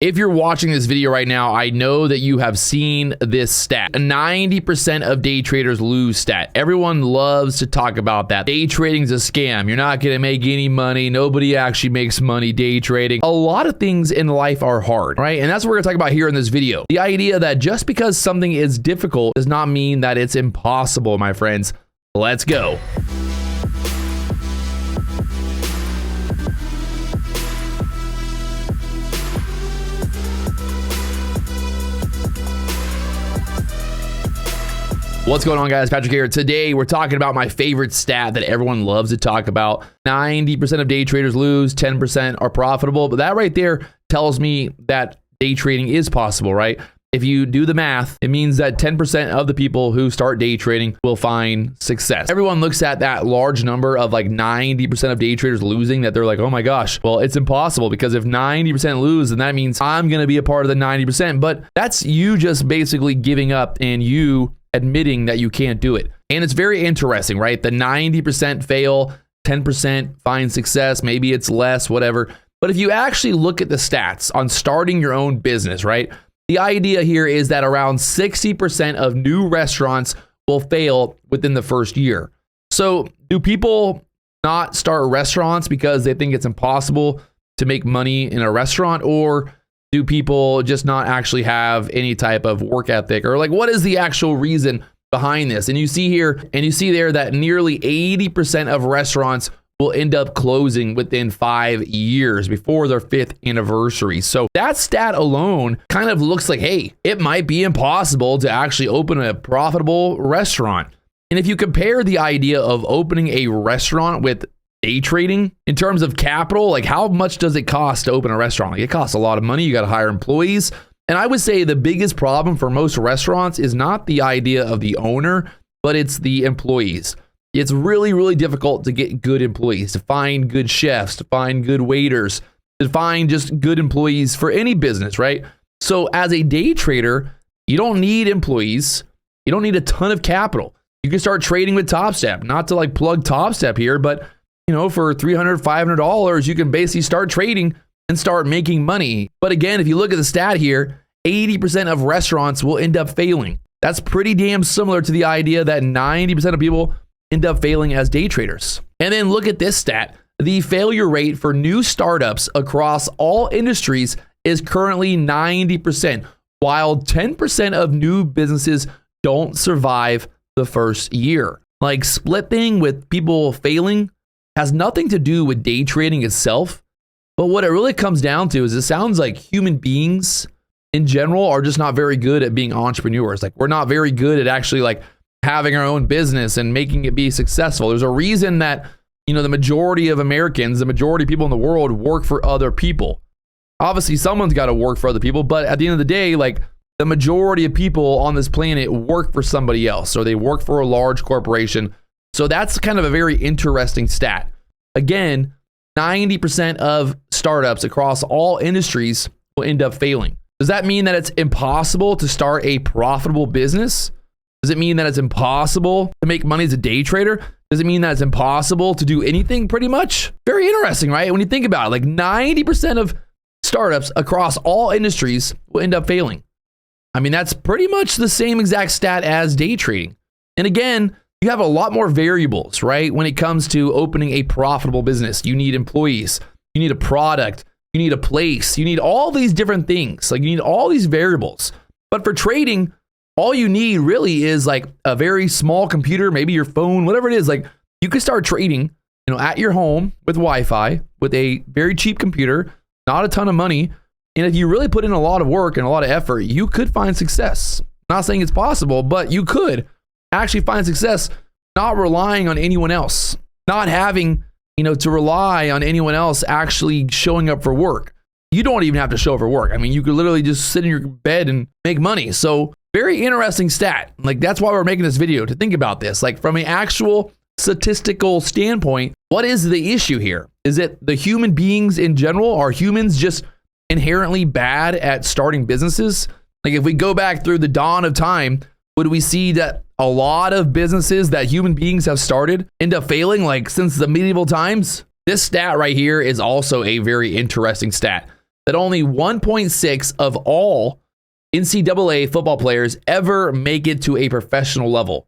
If you're watching this video right now, I know that you have seen this stat. 90% of day traders lose stat. Everyone loves to talk about that. Day trading's a scam. You're not going to make any money. Nobody actually makes money day trading. A lot of things in life are hard, right? And that's what we're going to talk about here in this video. The idea that just because something is difficult does not mean that it's impossible, my friends. Let's go. What's going on, guys? Patrick here. Today, we're talking about my favorite stat that everyone loves to talk about. 90% of day traders lose, 10% are profitable. But that right there tells me that day trading is possible, right? If you do the math, it means that 10% of the people who start day trading will find success. Everyone looks at that large number of like 90% of day traders losing, that they're like, oh my gosh, well, it's impossible, because if 90% lose, then that means I'm going to be a part of the 90%. But that's you just basically giving up and you admitting that you can't do it. And it's very interesting, right? The 90% fail, 10% find success, maybe it's less, whatever. But if you actually look at the stats on starting your own business, right? The idea here is that around 60% of new restaurants will fail within the first year. So do people not start restaurants because they think it's impossible to make money in a restaurant? Or do people just not actually have any type of work ethic? Or like, what is the actual reason behind this? And you see here and you see there that nearly 80% of restaurants will end up closing within 5 years before their 5th anniversary. So that stat alone kind of looks like, hey, it might be impossible to actually open a profitable restaurant. And if you compare the idea of opening a restaurant with day trading in terms of capital, like how much does it cost to open a restaurant? Like, it costs a lot of money. You got to hire employees. And I would say the biggest problem for most restaurants is not the idea of the owner, but it's the employees. It's really, really difficult to get good employees, to find good chefs, to find good waiters, to find just good employees for any business, right? So as a day trader, you don't need employees. You don't need a ton of capital. You can start trading with Top Step. Not to like plug Top Step here, but you know, for $300, $500, you can basically start trading and start making money. But again, if you look at the stat here, 80% of restaurants will end up failing. That's pretty damn similar to the idea that 90% of people end up failing as day traders. And then look at this stat. The failure rate for new startups across all industries is currently 90%, while 10% of new businesses don't survive the first year. Like, splitting with people failing has nothing to do with day trading itself, but what it really comes down to is it sounds like human beings in general are just not very good at being entrepreneurs. Like, we're not very good at actually like having our own business and making it be successful. There's a reason that, you know, the majority of Americans, the majority of people in the world work for other people. Obviously, someone's got to work for other people, but at the end of the day, like, the majority of people on this planet work for somebody else, or they work for a large corporation. So that's kind of a very interesting stat. Again, 90% of startups across all industries will end up failing. Does that mean that it's impossible to start a profitable business? Does it mean that it's impossible to make money as a day trader? Does it mean that it's impossible to do anything pretty much? Very interesting, right? When you think about it, like 90% of startups across all industries will end up failing. I mean, that's pretty much the same exact stat as day trading. And again, you have a lot more variables, right? When it comes to opening a profitable business, you need employees, you need a product, you need a place, you need all these different things. Like, you need all these variables. But for trading, all you need really is like a very small computer, maybe your phone, whatever it is. Like, you could start trading, you know, at your home with Wi-Fi, with a very cheap computer, not a ton of money. And if you really put in a lot of work and a lot of effort, you could find success. I'm not saying it's possible, but you could actually find success not relying on anyone else, not having, you know, to rely on anyone else actually showing up for work. You don't even have to show up for work. I mean, you could literally just sit in your bed and make money. So very interesting stat. Like, that's why we're making this video, to think about this. Like, from an actual statistical standpoint, what is the issue here? Is it the human beings in general? Are humans just inherently bad at starting businesses? Like, if we go back through the dawn of time, would we see that a lot of businesses that human beings have started end up failing, like since the medieval times? This stat right here is also a very interesting stat. that only 1.6 of all NCAA football players ever make it to a professional level.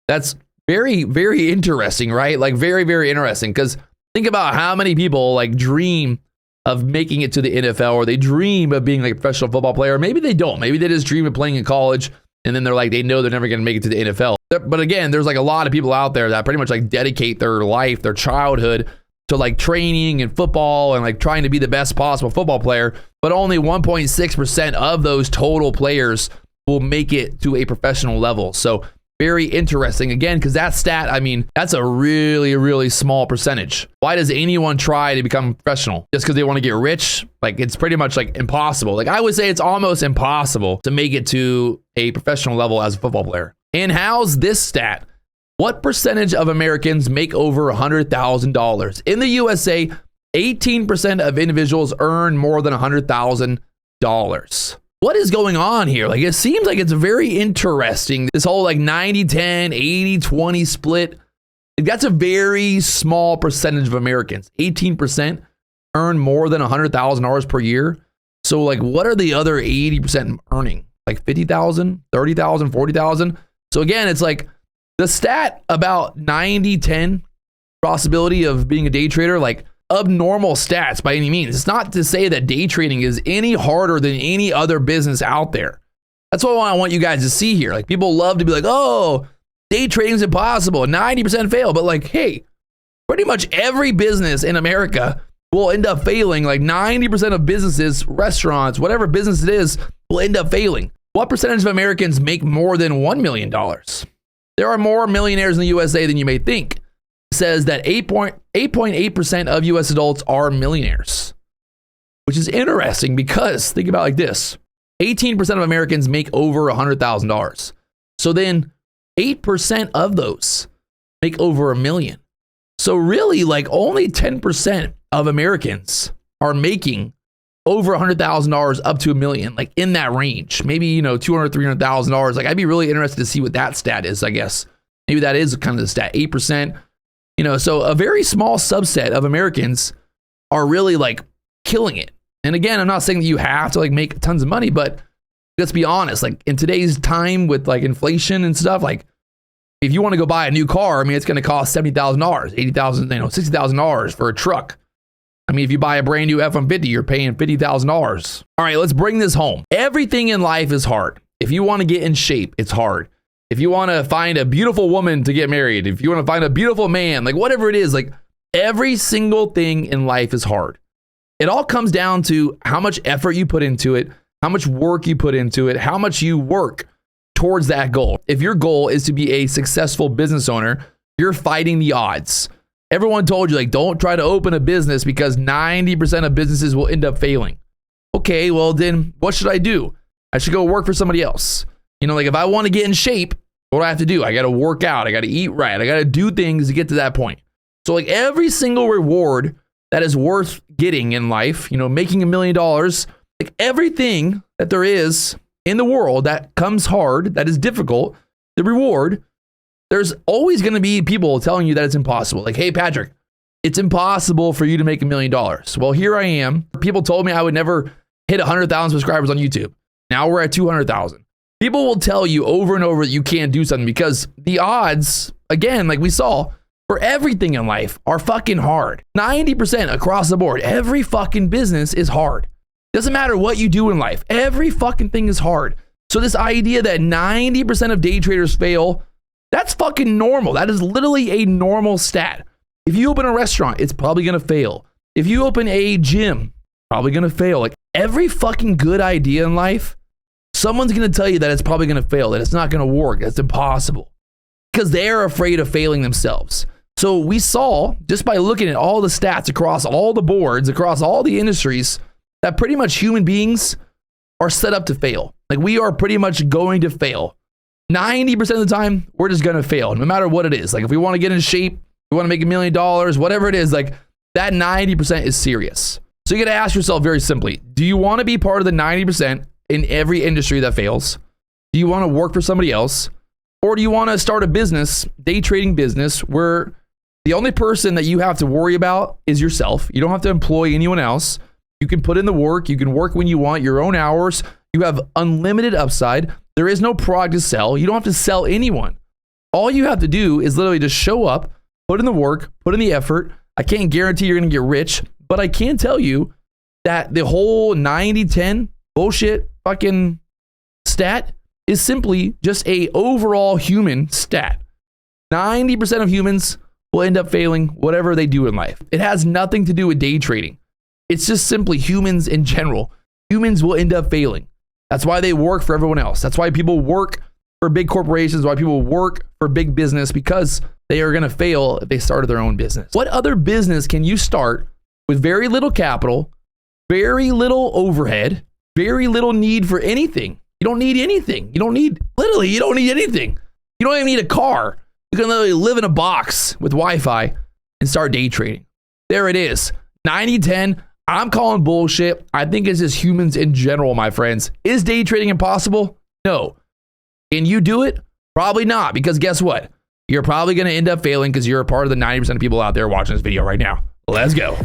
That's very, very interesting, right? Like very, very interesting, because think about how many people like dream of making it to the NFL, or they dream of being like a professional football player. Maybe they don't. Maybe they just dream of playing in college, and then they're like, they know they're never going to make it to the NFL. But again, there's like a lot of people out there that pretty much like dedicate their life, their childhood to like training and football and like trying to be the best possible football player. But only 1.6% of those total players will make it to a professional level. So very interesting, again, because that stat, I mean, that's a really, really small percentage. Why does anyone try to become professional? Just because they want to get rich? Like, it's pretty much like impossible. Like, I would say it's almost impossible to make it to a professional level as a football player. And how's this stat? What percentage of Americans make over $100,000? In the USA, 18% of individuals earn more than $100,000. What is going on here? Like, it seems like it's very interesting. This whole like 90-10, 80-20 split. That's a very small percentage of Americans. 18% earn more than $100,000 per year. So like, what are the other 80% earning? Like 50,000, 30,000, 40,000. So again, it's like the stat about 90-10 possibility of being a day trader, like abnormal stats by any means. It's not to say that day trading is any harder than any other business out there. That's what I want you guys to see here. Like, people love to be like, oh, day trading is impossible, 90% fail. But like, hey, pretty much every business in America will end up failing. Like 90% of businesses, restaurants, whatever business it is, will end up failing. What percentage of Americans make more than $1 million? There are more millionaires in the USA than you may think. It says that 8.8% of US adults are millionaires, which is interesting because think about it like this. 18% of Americans make over $100,000. So then 8% of those make over $1 million. So really, like, only 10% of Americans are making over $100,000 up to $1 million, like in that range. Maybe, $200,000, $300,000. Like, I'd be really interested to see what that stat is, I guess. Maybe that is kind of the stat, 8%. So a very small subset of Americans are really like killing it. And again, I'm not saying that you have to like make tons of money, but let's be honest, like in today's time with like inflation and stuff, like if you want to go buy a new car, I mean, it's going to cost $70,000, $80,000, $60,000 for a truck. I mean, if you buy a brand new F-150, you're paying $50,000. All right, let's bring this home. Everything in life is hard. If you want to get in shape, it's hard. If you want to find a beautiful woman to get married, if you want to find a beautiful man, like whatever it is, like every single thing in life is hard. It all comes down to how much effort you put into it, how much work you put into it, how much you work towards that goal. If your goal is to be a successful business owner, you're fighting the odds. Everyone told you, like, don't try to open a business because 90% of businesses will end up failing. Okay, well then what should I do? I should go work for somebody else. Like if I want to get in shape, what do I have to do? I got to work out. I got to eat right. I got to do things to get to that point. So like every single reward that is worth getting in life, making $1 million, like everything that there is in the world that comes hard, that is difficult, the reward, there's always going to be people telling you that it's impossible. Like, hey, Patrick, it's impossible for you to make $1 million. Well, here I am. People told me I would never hit 100,000 subscribers on YouTube. Now we're at 200,000. People will tell you over and over that you can't do something because the odds, again, like we saw, for everything in life are fucking hard. 90% across the board. Every fucking business is hard. Doesn't matter what you do in life. Every fucking thing is hard. So this idea that 90% of day traders fail, that's fucking normal. That is literally a normal stat. If you open a restaurant, it's probably going to fail. If you open a gym, probably going to fail. Like every fucking good idea in life, someone's going to tell you that it's probably going to fail, that it's not going to work, that's impossible, because they're afraid of failing themselves. So we saw, just by looking at all the stats across all the boards, across all the industries, that pretty much human beings are set up to fail. Like we are pretty much going to fail. 90% of the time, we're just going to fail, no matter what it is. Like if we want to get in shape, we want to make $1 million, whatever it is, like that 90% is serious. So you got to ask yourself very simply, do you want to be part of the 90% in every industry that fails? Do you want to work for somebody else? Or do you want to start a business, day trading business, where the only person that you have to worry about is yourself? You don't have to employ anyone else. You can put in the work. You can work when you want, your own hours. You have unlimited upside. There is no product to sell. You don't have to sell anyone. All you have to do is literally just show up, put in the work, put in the effort. I can't guarantee you're going to get rich, but I can tell you that the whole 90-10 bullshit fucking stat is simply just a overall human stat. 90% of humans will end up failing whatever they do in life. It has nothing to do with day trading. It's just simply humans in general. Humans will end up failing. That's why they work for everyone else. That's why people work for big corporations, why people work for big business, because they are going to fail if they started their own business. What other business can you start with very little capital, very little overhead, very little need for anything? You don't need anything. You don't need anything. You don't even need a car. You can literally live in a box with Wi-Fi and start day trading. There it is. 90-10. I'm calling bullshit. I think it's just humans in general, my friends. Is day trading impossible? No. Can you do it? Probably not, because guess what? You're probably going to end up failing because you're a part of the 90% of people out there watching this video right now. Let's go.